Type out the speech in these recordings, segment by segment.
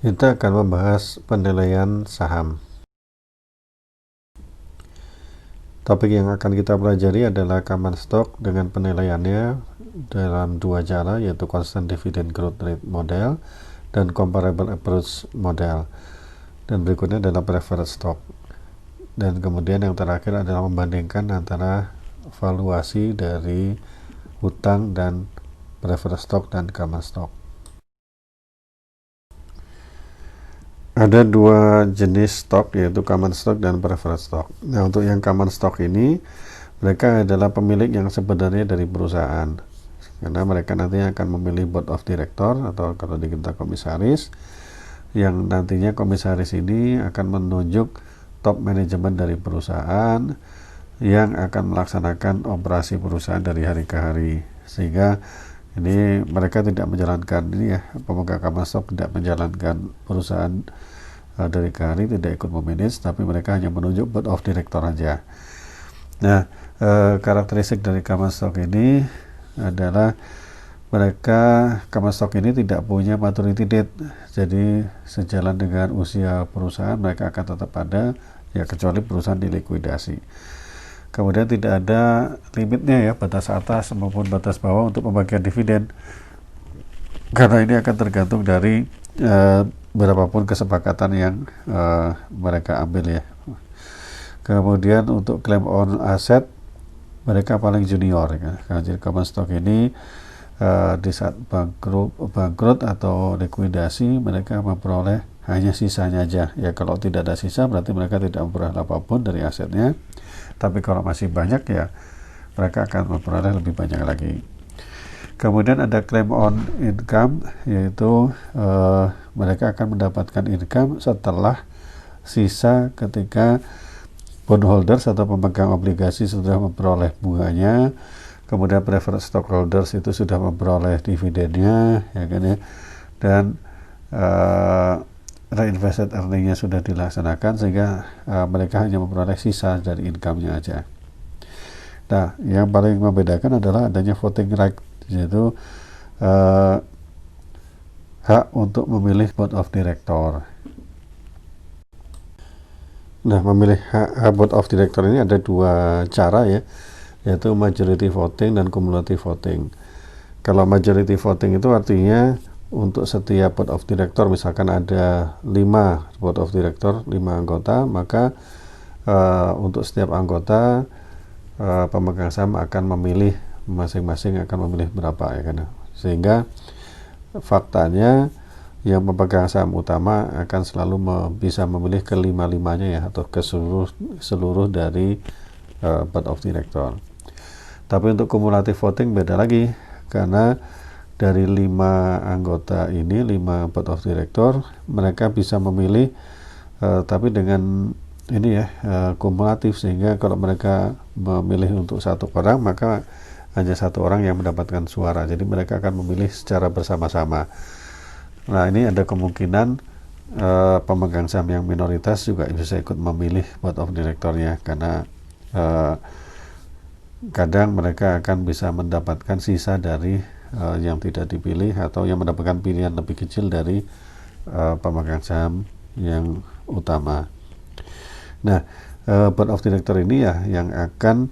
Kita akan membahas penilaian saham. Topik yang akan kita pelajari adalah common stock dengan penilaiannya dalam dua cara, yaitu constant dividend growth rate model dan comparable approach model. Dan berikutnya adalah preferred stock. Dan kemudian yang terakhir adalah membandingkan antara valuasi dari hutang dan preferred stock dan common stock. Ada dua jenis stok, yaitu common stock dan preferred stock. Nah, untuk yang common stock ini, mereka adalah pemilik yang sebenarnya dari perusahaan, karena mereka nantinya akan memilih board of director atau kalau di kita komisaris, yang nantinya komisaris ini akan menunjuk top manajemen dari perusahaan yang akan melaksanakan operasi perusahaan dari hari ke hari, sehingga ini mereka tidak menjalankan ini ya, pemegang common stock tidak menjalankan perusahaan dari ke hari, tidak ikut memanage, tapi mereka hanya menunjuk board of director aja. Nah, karakteristik dari common stock ini adalah mereka common stock ini tidak punya maturity date, jadi sejalan dengan usia perusahaan mereka akan tetap ada ya, kecuali perusahaan dilikuidasi. Kemudian tidak ada limitnya ya, batas atas maupun batas bawah untuk pembagian dividen, karena ini akan tergantung dari berapapun kesepakatan yang mereka ambil ya. Kemudian untuk claim on aset mereka paling junior ya. Jadi common stock ini di saat bangkrut atau likuidasi mereka memperoleh hanya sisanya aja ya. Kalau tidak ada sisa berarti mereka tidak memperoleh apapun dari asetnya, tapi kalau masih banyak ya mereka akan memperoleh lebih banyak lagi. Kemudian ada claim on income, yaitu mereka akan mendapatkan income setelah sisa ketika bondholders atau pemegang obligasi sudah memperoleh bunganya, kemudian preferred stockholders itu sudah memperoleh dividennya ya kan ya, dan reinvested earningnya sudah dilaksanakan, sehingga mereka hanya memperoleh sisa dari income-nya aja. Nah, yang paling membedakan adalah adanya voting right, yaitu hak untuk memilih board of director. Nah, memilih hak board of director ini ada dua cara ya, yaitu majority voting dan cumulative voting. Kalau majority voting itu artinya untuk setiap board of director, misalkan ada 5 board of director, 5 anggota, maka untuk setiap anggota pemegang saham akan memilih, masing-masing akan memilih berapa ya kan, sehingga faktanya yang pemegang saham utama akan selalu bisa memilih ke 5-5-nya ya, atau ke seluruh dari board of director. Tapi untuk cumulative voting beda lagi, karena dari 5 anggota ini, 5 board of director, mereka bisa memilih tapi dengan ini ya, kumulatif, sehingga kalau mereka memilih untuk satu orang maka hanya satu orang yang mendapatkan suara, jadi mereka akan memilih secara bersama-sama. Nah, ini ada kemungkinan pemegang saham yang minoritas juga bisa ikut memilih board of directornya, karena kadang mereka akan bisa mendapatkan sisa dari yang tidak dipilih, atau yang mendapatkan pilihan lebih kecil dari pemegang saham yang utama. Nah, board of director ini ya yang akan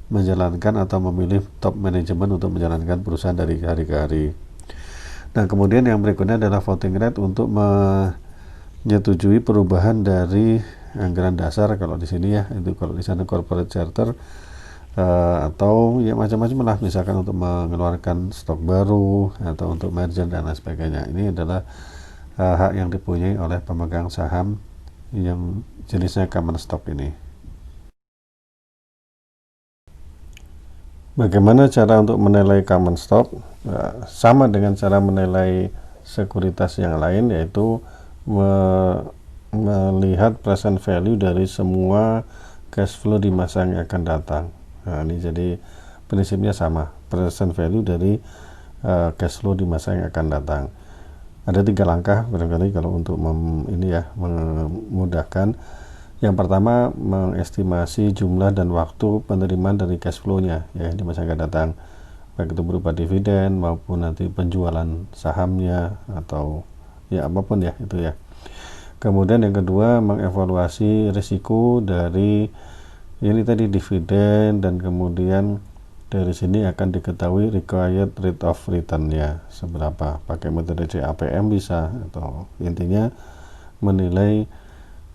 menjalankan atau memilih top manajemen untuk menjalankan perusahaan dari hari ke hari. Nah, kemudian yang berikutnya adalah voting rate untuk menyetujui perubahan dari anggaran dasar, kalau di sini ya, itu kalau di sana corporate charter, atau ya macam-macam lah, misalkan untuk mengeluarkan stok baru atau untuk merger dan lain sebagainya. Ini adalah hak yang dipunyai oleh pemegang saham yang jenisnya common stock ini. Bagaimana cara untuk menilai common stock? Sama dengan cara menilai sekuritas yang lain, yaitu melihat present value dari semua cash flow di masa yang akan datang. Nah, ini jadi prinsipnya sama, present value dari cash flow di masa yang akan datang. Ada 3 langkah barangkali kalau untuk ini ya, memudahkan. Yang pertama, mengestimasi jumlah dan waktu penerimaan dari cash flow-nya ya di masa yang akan datang. baik itu berupa dividen maupun nanti penjualan sahamnya atau ya apapun ya itu ya. Kemudian yang kedua, mengevaluasi risiko dari ini tadi dividen, dan kemudian dari sini akan diketahui required rate of return-nya seberapa, pakai metode CAPM bisa, atau intinya menilai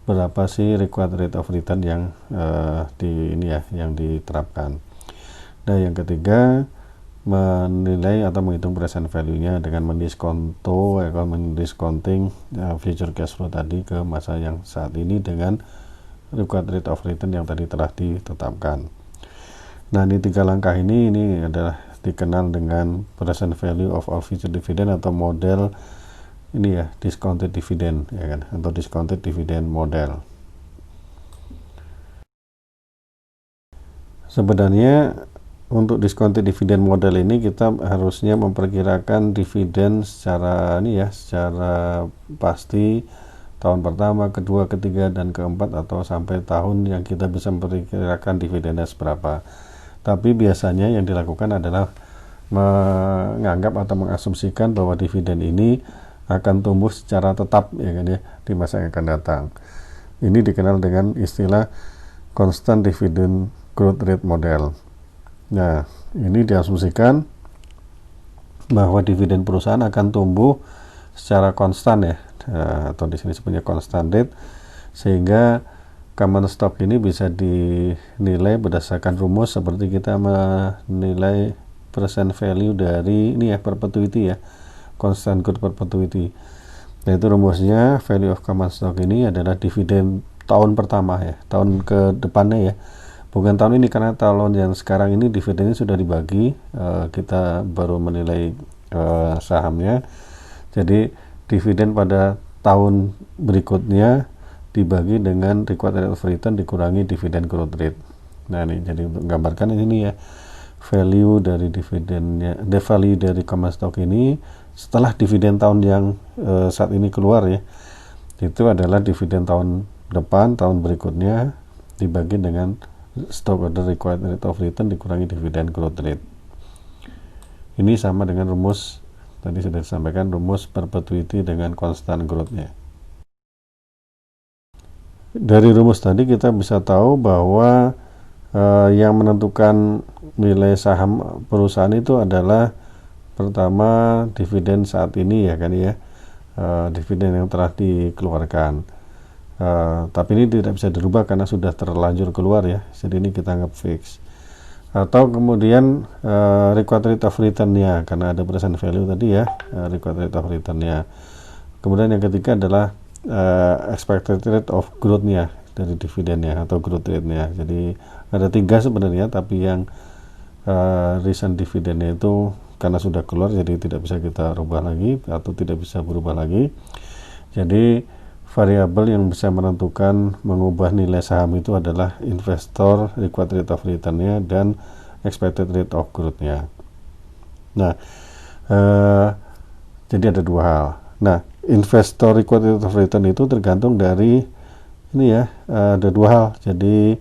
berapa sih required rate of return yang yang diterapkan. Nah, yang ketiga, menilai atau menghitung present value-nya dengan mendiskonto atau mendiscounting future cash flow tadi ke masa yang saat ini dengan required rate of return yang tadi telah ditetapkan. Nah, ini 3 langkah ini adalah dikenal dengan present value of all future dividend atau model ini ya, discounted dividend ya kan, atau discounted dividend model. Sebenarnya untuk discounted dividend model ini kita harusnya memperkirakan dividen secara secara pasti tahun pertama, kedua, ketiga, dan keempat, atau sampai tahun yang kita bisa memperkirakan dividennya seberapa. Tapi biasanya yang dilakukan adalah menganggap atau mengasumsikan bahwa dividen ini akan tumbuh secara tetap ya kan ya di masa yang akan datang. Ini dikenal dengan istilah constant dividend growth rate model. Nah, ini diasumsikan bahwa dividen perusahaan akan tumbuh secara konstan ya, atau di sini sebenarnya constant rate, sehingga common stock ini bisa dinilai berdasarkan rumus seperti kita menilai present value dari ini ya, perpetuity ya, constant growth perpetuity. Nah, itu rumusnya value of common stock ini adalah dividen tahun pertama ya, tahun ke depannya ya, bukan tahun ini, karena tahun yang sekarang ini dividennya sudah dibagi, kita baru menilai sahamnya. Jadi dividen pada tahun berikutnya dibagi dengan required rate of return dikurangi dividen growth rate. Nah, ini jadi untuk menggambarkan ini ya, value dari dividennya, the value dari common stock ini setelah dividen tahun yang saat ini keluar ya, itu adalah dividen tahun depan, tahun berikutnya dibagi dengan stockholder required rate of return dikurangi dividen growth rate. Ini sama dengan rumus tadi sudah disampaikan, rumus perpetuity dengan constant growth-nya. Dari rumus tadi kita bisa tahu bahwa yang menentukan nilai saham perusahaan itu adalah pertama dividen saat ini ya kan ya, dividen yang telah dikeluarkan. Tapi ini tidak bisa dirubah karena sudah terlanjur keluar ya, jadi ini kita anggap fix. Atau kemudian required rate of return-nya, karena ada present value tadi ya, required rate of return-nya. Kemudian yang ketiga adalah expected rate of growth-nya dari dividennya atau growth rate-nya. Jadi ada 3 sebenarnya, tapi yang recent dividennya itu karena sudah keluar jadi tidak bisa kita rubah lagi atau tidak bisa berubah lagi. Jadi variabel yang bisa menentukan mengubah nilai saham itu adalah investor required rate of return-nya dan expected rate of growth-nya. Nah, jadi ada 2 hal. Nah, investor required rate of return itu tergantung dari ini ya, ada 2 hal. Jadi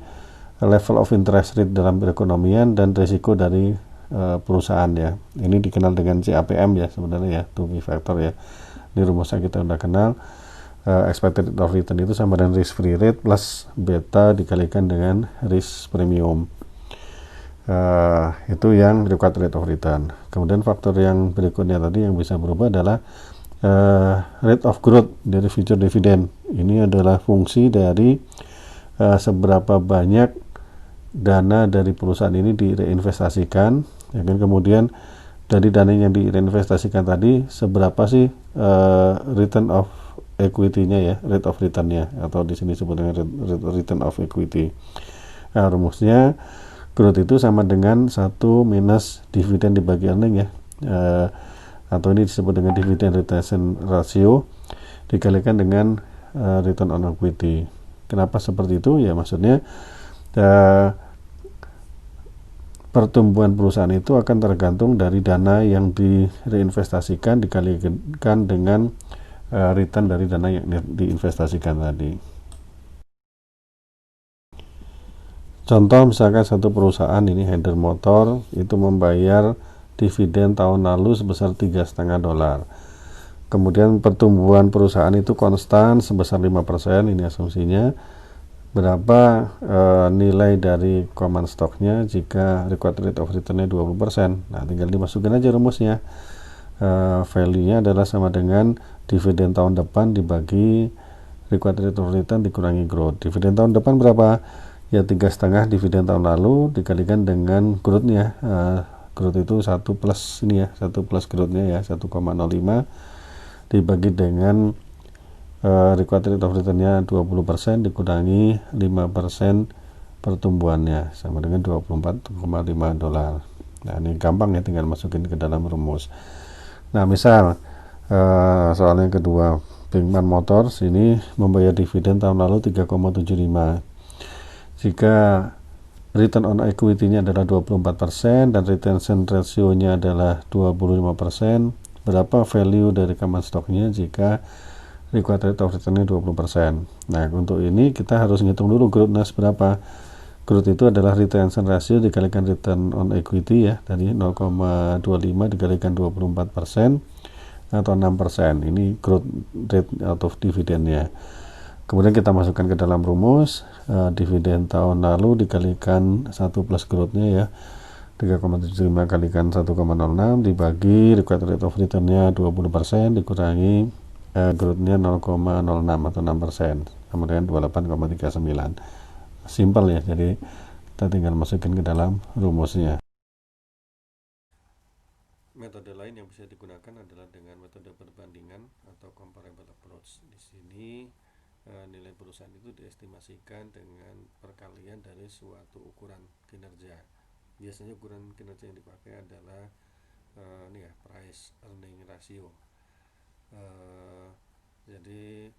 level of interest rate dalam perekonomian dan risiko dari perusahaan ya. Ini dikenal dengan CAPM ya sebenarnya ya, 2 factor ya. Di rumusnya kita udah kenal. Expected rate of return itu sama dengan risk free rate plus beta dikalikan dengan risk premium. Itu yang required rate of return. Kemudian faktor yang berikutnya tadi yang bisa berubah adalah rate of growth dari future dividend. Ini adalah fungsi dari seberapa banyak dana dari perusahaan ini direinvestasikan, ya kan? Kemudian dari dana yang direinvestasikan tadi seberapa sih return of equity-nya ya, rate of return-nya, atau di sini disebut dengan return of equity. Nah, rumusnya growth itu sama dengan 1 minus dividen dibagi earning ya, atau ini disebut dengan dividend retention ratio dikalikan dengan return on equity. Kenapa seperti itu? Ya maksudnya pertumbuhan perusahaan itu akan tergantung dari dana yang direinvestasikan dikalikan dengan return dari dana yang diinvestasikan tadi. Contoh misalkan satu perusahaan ini Hynder Motor itu membayar dividen tahun lalu sebesar $3,5. Kemudian pertumbuhan perusahaan itu konstan sebesar 5%, ini asumsinya. Berapa nilai dari common stocknya jika required rate of return-nya 20%. Nah, tinggal dimasukin aja rumusnya. Value-nya adalah sama dengan dividen tahun depan dibagi required rate of return dikurangi growth. Dividen tahun depan berapa? Ya 3,5 dividen tahun lalu dikalikan dengan growth-nya. Growth itu 1 plus ini ya, 1 plus growth-nya ya, 1,05 dibagi dengan required rate of return-nya 20% dikurangi 5% pertumbuhannya sama dengan $24,5. Nah, ini gampang ya, tinggal masukin ke dalam rumus. Nah, misal soal yang kedua, Pinkman Motors ini membayar dividen tahun lalu 3,75. Jika return on equity-nya adalah 24% dan retention ratio-nya adalah 25%, berapa value dari common stock-nya jika required rate of return-nya 20%. Nah, untuk ini kita harus ngitung dulu growth-nya berapa. Growth itu adalah retention ratio dikalikan return on equity ya, tadi 0,25 dikalikan 24% atau 6%. Ini growth rate out of dividend-nya. Kemudian kita masukkan ke dalam rumus, dividen tahun lalu dikalikan 1 plus growth-nya ya, 3,75 kalikan 1,06 dibagi required rate of return-nya 20% dikurangi growth-nya 0,06 atau 6% sama dengan 28,39. Simpel ya, jadi kita tinggal masukin ke dalam rumusnya. Metode lain yang bisa digunakan adalah dengan metode perbandingan atau comparable approach. Di sini nilai perusahaan itu diestimasikan dengan perkalian dari suatu ukuran kinerja. Biasanya ukuran kinerja yang dipakai adalah ini ya, price earning ratio. Jadi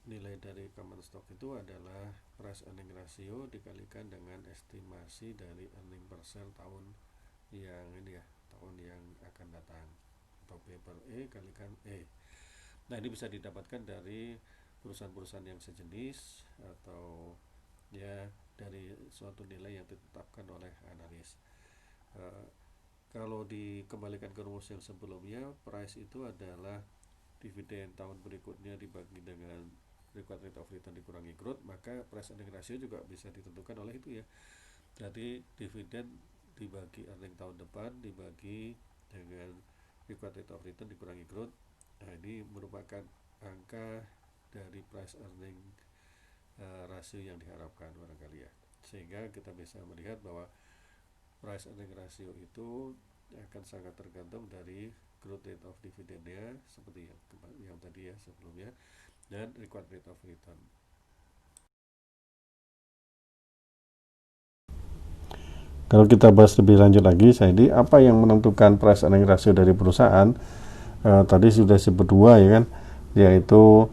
nilai dari common stock itu adalah price earning ratio dikalikan dengan estimasi dari earning per share tahun yang ini ya, tahun yang akan datang, atau P per E kalikan E. Nah, ini bisa didapatkan dari perusahaan-perusahaan yang sejenis atau ya dari suatu nilai yang ditetapkan oleh analis. Kalau dikembalikan ke rumus yang sebelumnya, price itu adalah dividen tahun berikutnya dibagi dengan required rate of return dikurangi growth, maka price earning ratio juga bisa ditentukan oleh itu ya. Jadi dividen dibagi earning tahun depan dibagi dengan required rate of return dikurangi growth. Nah, ini merupakan angka dari price earning rasio yang diharapkan barangkali ya. Sehingga kita bisa melihat bahwa price earning ratio itu akan sangat tergantung dari growth rate of dividendnya seperti yang tadi ya sebelumnya, dan required rate of return. Kalau kita bahas lebih lanjut lagi, jadi apa yang menentukan price earning ratio dari perusahaan? Tadi sudah sebut dua ya kan, yaitu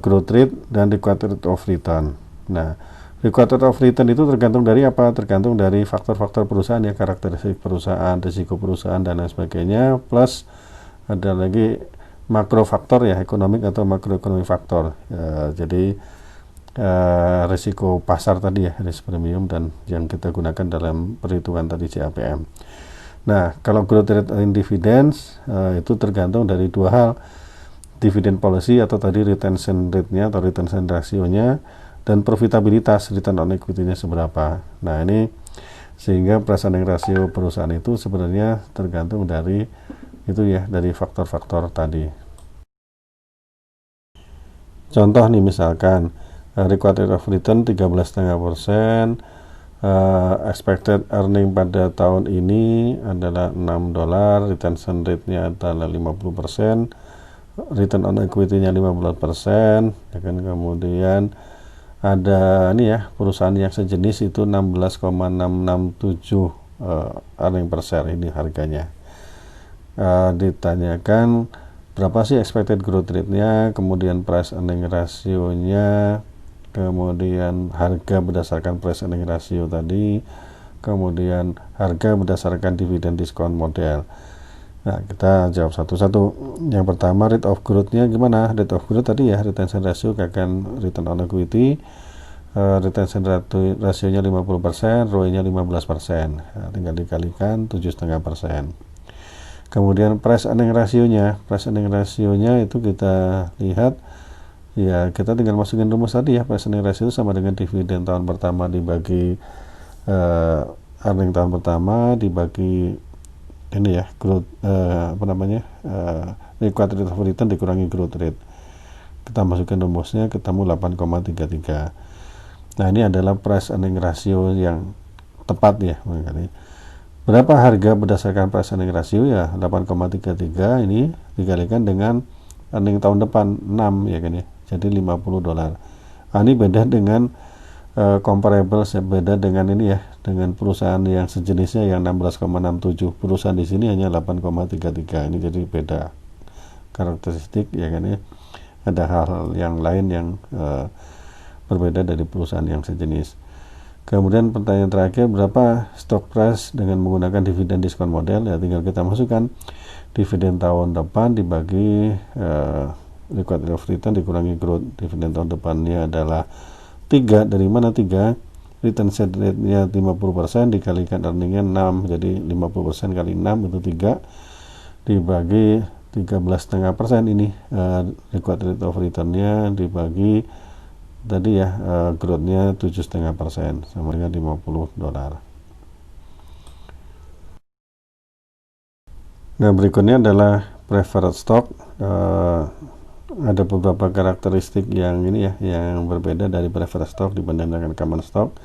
growth rate dan required rate of return. Nah, required rate of return itu tergantung dari apa? Tergantung dari faktor-faktor perusahaan ya, karakteristik perusahaan, risiko perusahaan dan lain sebagainya, plus ada lagi makro faktor ya, ekonomik atau makroekonomi faktor. Jadi risiko pasar tadi ya, risk premium, dan yang kita gunakan dalam perhitungan tadi CAPM. Nah, kalau growth rate in dividends itu tergantung dari dua hal, dividend policy atau tadi retention rate-nya atau retention ratio-nya, dan profitabilitas return on equity-nya seberapa. Nah, ini sehingga price earning ratio perusahaan itu sebenarnya tergantung dari itu ya, dari faktor-faktor tadi. Contoh nih, misalkan required rate of return 13,5%, expected earning pada tahun ini adalah $6, retention rate-nya adalah 50%, return on equity-nya 15%, ya kan. Kemudian ada ini ya, perusahaan yang sejenis itu 16,667 earning per share ini harganya. Ditanyakan berapa sih expected growth rate-nya, kemudian price earning ratio-nya, kemudian harga berdasarkan price earning ratio tadi, kemudian harga berdasarkan dividen diskon model. Nah, kita jawab satu-satu. Yang pertama, rate of growth-nya gimana? Rate of growth tadi ya, retention ratio akan return on equity. retention rasionya 50%, ROE-nya 15%. Nah, tinggal dikalikan 7,5%. Kemudian price earning rasionya itu kita lihat ya, kita tinggal masukin rumus tadi ya. Price earning ratio itu sama dengan dividen tahun pertama dibagi earning tahun pertama dibagi ini ya, growth required rate of return dikurangi growth rate. Kita masukin rumusnya, ketemu 8,33. Nah, ini adalah price earning ratio yang tepat ya. Berapa harga berdasarkan price earning ratio ya? 8,33 ini dikalikan dengan earning tahun depan 6 ya kan ya. Jadi $50. Nah, ini beda dengan comparable, beda dengan ini ya, dengan perusahaan yang sejenisnya yang 16,67. Perusahaan di sini hanya 8,33. Ini jadi beda karakteristik ya kan ya. Ada hal-hal yang lain yang berbeda dari perusahaan yang sejenis. Kemudian pertanyaan terakhir, berapa stock price dengan menggunakan dividen diskon model? Ya, tinggal kita masukkan dividen tahun depan dibagi required rate of return dikurangi growth. Dividen tahun depannya adalah 3. Dari mana 3? Retention rate-nya 50% dikalikan earning-nya 6. Jadi 50% kali 6 itu 3 dibagi 13,5%. Ini required rate of return-nya dibagi tadi ya, growth-nya 7,5% sama dengan $50. Nah, berikutnya adalah preferred stock. Ada beberapa karakteristik yang ini ya, yang berbeda dari preferred stock dibandingkan dengan common stock.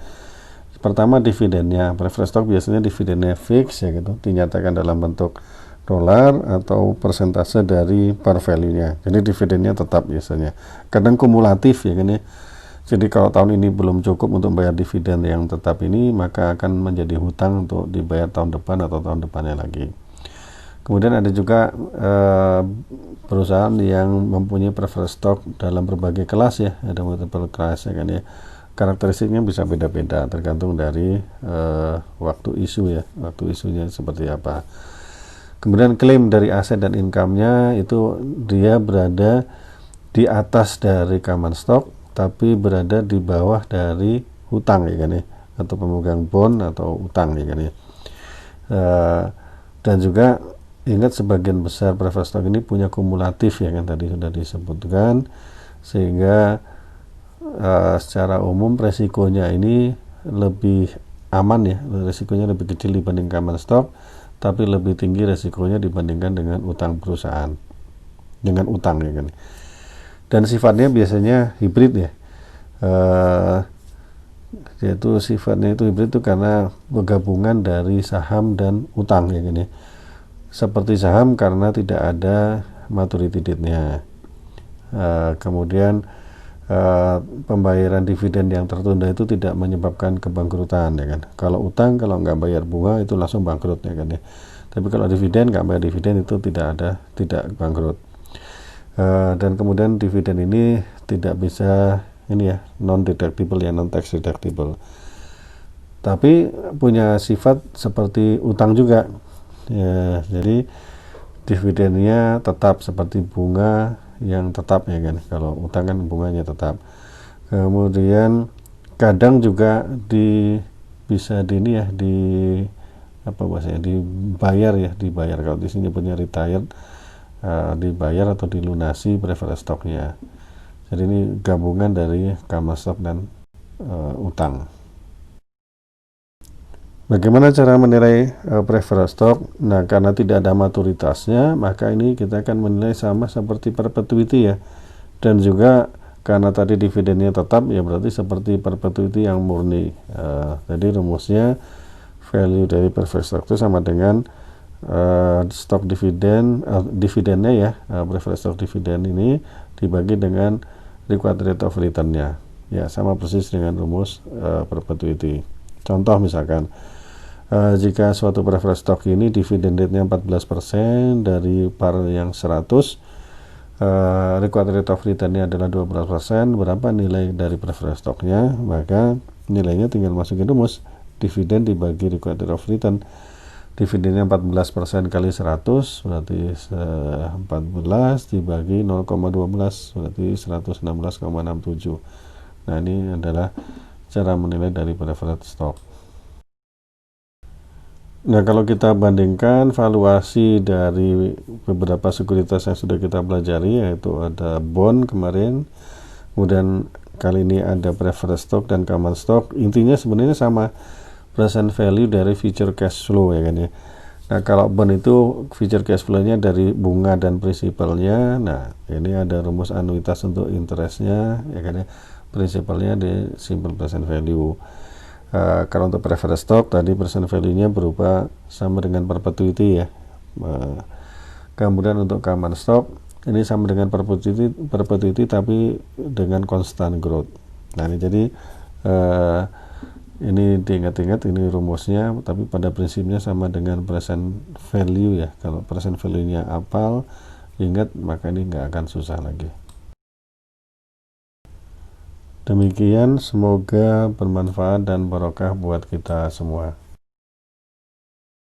Pertama, dividennya. Preferred stock biasanya dividennya fix ya gitu, dinyatakan dalam bentuk dolar atau persentase dari par value-nya. Jadi dividennya tetap biasanya. Kadang kumulatif ya kan ya. Jadi kalau tahun ini belum cukup untuk bayar dividen yang tetap ini, maka akan menjadi hutang untuk dibayar tahun depan atau tahun depannya lagi. Kemudian ada juga perusahaan yang mempunyai preferred stock dalam berbagai kelas ya, ada multiple class ya kan ya. Karakteristiknya bisa beda-beda tergantung dari waktu isu ya, waktu isunya seperti apa. Kemudian klaim dari aset dan income-nya itu dia berada di atas dari common stock tapi berada di bawah dari hutang ya kan ya, atau pemegang bond atau utang ya kan ya. Dan juga ingat sebagian besar preferred stock ini punya kumulatif ya kan, tadi sudah disebutkan, sehingga secara umum resikonya ini lebih aman ya, resikonya lebih kecil dibanding common stock, tapi lebih tinggi resikonya dibandingkan dengan utang perusahaan, dengan utang ya kan. Dan sifatnya biasanya hibrid ya, yaitu sifatnya itu hibrid itu karena penggabungan dari saham dan utang ya kan ya. Seperti saham karena tidak ada maturity date-nya. Kemudian pembayaran dividen yang tertunda itu tidak menyebabkan kebangkrutan ya kan. Kalau utang kalau nggak bayar bunga itu langsung bangkrut ya kan ya. Tapi kalau dividen nggak bayar dividen itu tidak bangkrut. Dan kemudian dividen ini tidak bisa ini ya, non deductible ya, non tax deductible. Tapi punya sifat seperti utang juga. Ya, jadi dividennya tetap seperti bunga yang tetap ya kan. Kalau utang kan bunganya tetap. Kemudian kadang juga bisa dibayar kalau di sini punya retired, dibayar atau dilunasi preferred stocknya. Jadi ini gabungan dari common stock dan utang. Bagaimana cara menilai preferred stock? Nah, karena tidak ada maturitasnya, maka ini kita akan menilai sama seperti perpetuity ya. Dan juga karena tadi dividennya tetap, ya berarti seperti perpetuity yang murni. Jadi rumusnya value dari preferred stock itu sama dengan stock dividennya ya, preferred stock dividen ini dibagi dengan required rate of return-nya. Ya, sama persis dengan rumus perpetuity. Contoh misalkan, jika suatu preferred stock ini dividen rate-nya 14% dari par yang 100, required rate of return-nya adalah 12%, berapa nilai dari preferred stock-nya? Maka nilainya tinggal masukin rumus dividen dibagi required rate of return. Dividennya 14% kali 100 berarti 14 dibagi 0,12 berarti 116,67. Nah, ini adalah cara menilai dari preferred stock. Nah, kalau kita bandingkan valuasi dari beberapa sekuritas yang sudah kita pelajari, yaitu ada bond kemarin, kemudian kali ini ada preferred stock dan common stock, intinya sebenarnya sama, present value dari future cash flow, ya kan ya. Nah, kalau bond itu future cash flow-nya dari bunga dan prinsipalnya. Nah, ini ada rumus anuitas untuk interestnya, ya kan ya. Prinsipalnya di simple present value. Kalau untuk preferred stock tadi present value-nya berupa sama dengan perpetuity ya. Kemudian untuk common stock ini sama dengan perpetuity tapi dengan constant growth. Nah, ini jadi ini diingat-ingat, ini rumusnya, tapi pada prinsipnya sama dengan present value ya. Kalau present value-nya apal, ingat, maka ini nggak akan susah lagi. Demikian, semoga bermanfaat dan barokah buat kita semua.